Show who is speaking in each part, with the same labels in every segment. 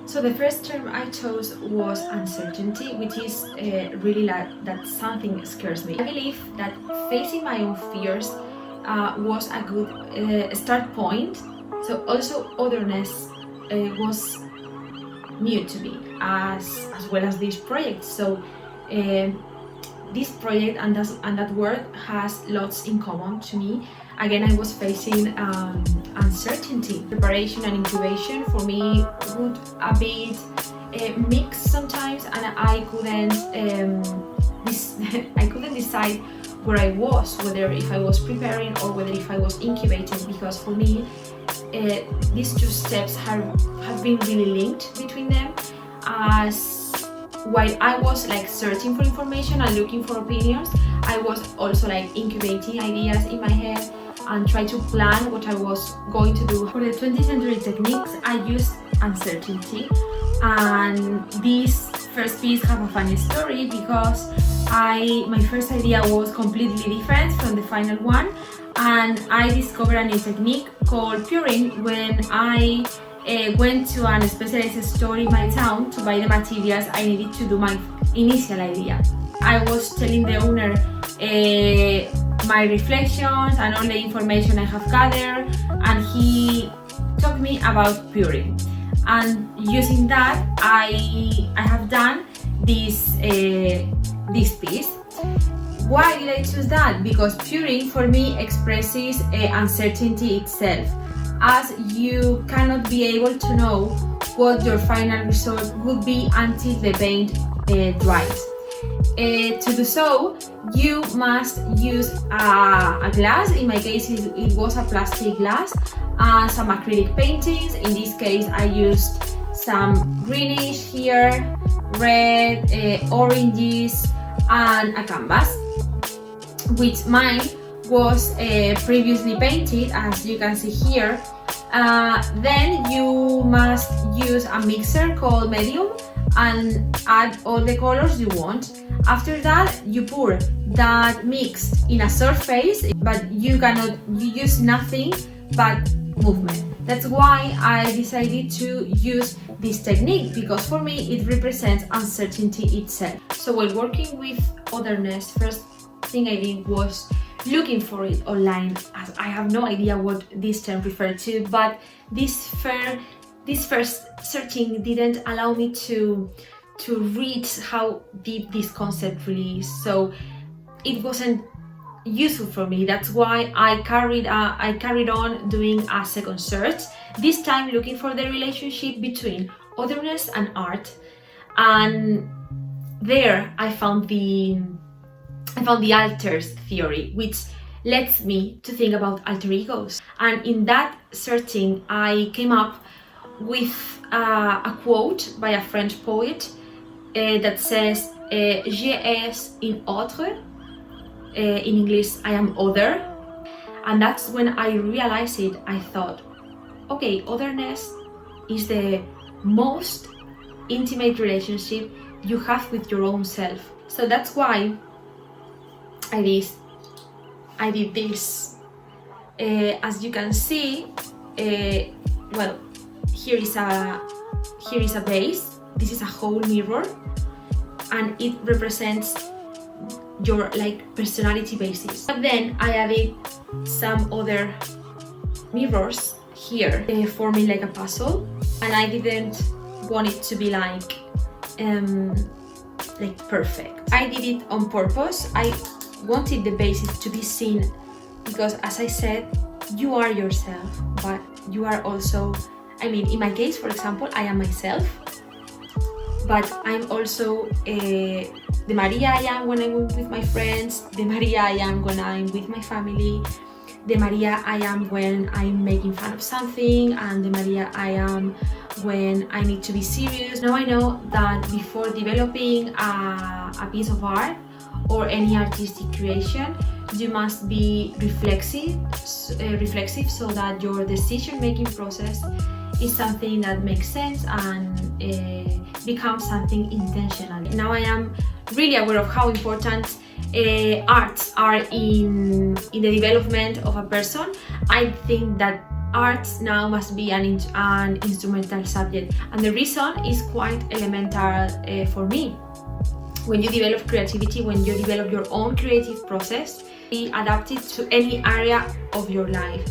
Speaker 1: So the first term I chose was uncertainty, which is really like that something scares me. I believe that facing my own fears was a good start point. So also otherness was new to me as well as this project. So this project and that word has lots in common to me. Again, I was facing uncertainty. Preparation and incubation for me would a bit mix sometimes, and I couldn't decide where I was, whether if I was preparing or whether if I was incubating, because for me these two steps have been really linked between them, as while I was like searching for information and looking for opinions, I was also like incubating ideas in my head and try to plan what I was going to do. For the 20th century techniques, I used uncertainty, and this first piece have a funny story because my first idea was completely different from the final one, and I discovered a new technique called puring when I went to a specialized store in my town to buy the materials I needed to do my initial idea. I was telling the owner my reflections and all the information I have gathered, and he taught me about puring. And using that, I have done this piece. Why did I choose that? Because puring for me expresses uncertainty itself, as you cannot be able to know what your final result would be until the paint dries. To do so, you must use a glass. In my case, it was a plastic glass, and some acrylic paintings. In this case, I used some greenish here, red, oranges, and a canvas, which mine was previously painted, as you can see here. Then you must use a mixer called medium and add all the colors you want. After that, you pour that mix in a surface, but you use nothing but movement. That's why I decided to use this technique, because for me it represents uncertainty itself. So while working with otherness, first thing I did was looking for it online, as I have no idea what this term referred to, but this first searching didn't allow me to read how deep this concept really is, so it wasn't useful for me. That's why I carried on doing a second search, this time looking for the relationship between otherness and art, and there I found the alters theory, which lets me to think about alter egos. And in that searching, I came up with a quote by a French poet that says, "Je suis un autre." In English, I am other. And that's when I realized it. I thought, okay, otherness is the most intimate relationship you have with your own self. So that's why I did this. As you can see, well, here is a base. This is a whole mirror, and it represents your like personality basis. But then I added some other mirrors here, forming like a puzzle, and I didn't want it to be like perfect. I did it on purpose. I wanted the basis to be seen, because as I said, you are yourself, but you are also, I mean, in my case, for example, I am myself, but I'm also the Maria I am when I'm with my friends, the Maria I am when I'm with my family, the Maria I am when I'm making fun of something, and the Maria I am when I need to be serious. Now I know that before developing a piece of art or any artistic creation, you must be reflexive so that your decision-making process is something that makes sense and becomes something intentional. Now I am really aware of how important arts are in the development of a person. I think that arts now must be an instrumental subject, and the reason is quite elemental for me. When you develop creativity, when you develop your own creative process, be adapted to any area of your life.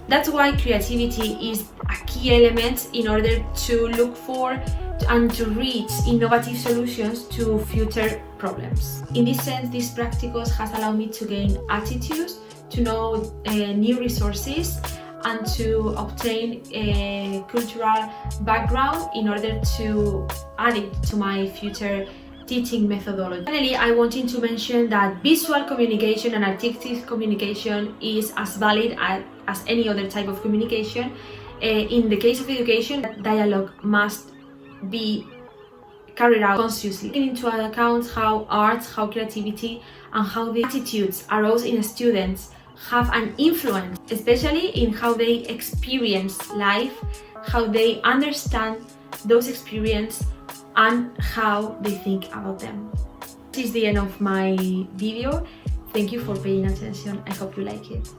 Speaker 1: That's why creativity is a key element in order to look for and to reach innovative solutions to future problems. In this sense, this practicals has allowed me to gain attitudes, to know new resources, and to obtain a cultural background in order to add it to my future teaching methodology. Finally, I wanted to mention that visual communication and artistic communication is as valid as any other type of communication. In the case of education, dialogue must be carried out consciously, taking into account how arts, how creativity, and how the attitudes aroused in students have an influence, especially in how they experience life, how they understand those experiences, and how they think about them. This is the end of my video. Thank you for paying attention. I hope you like it.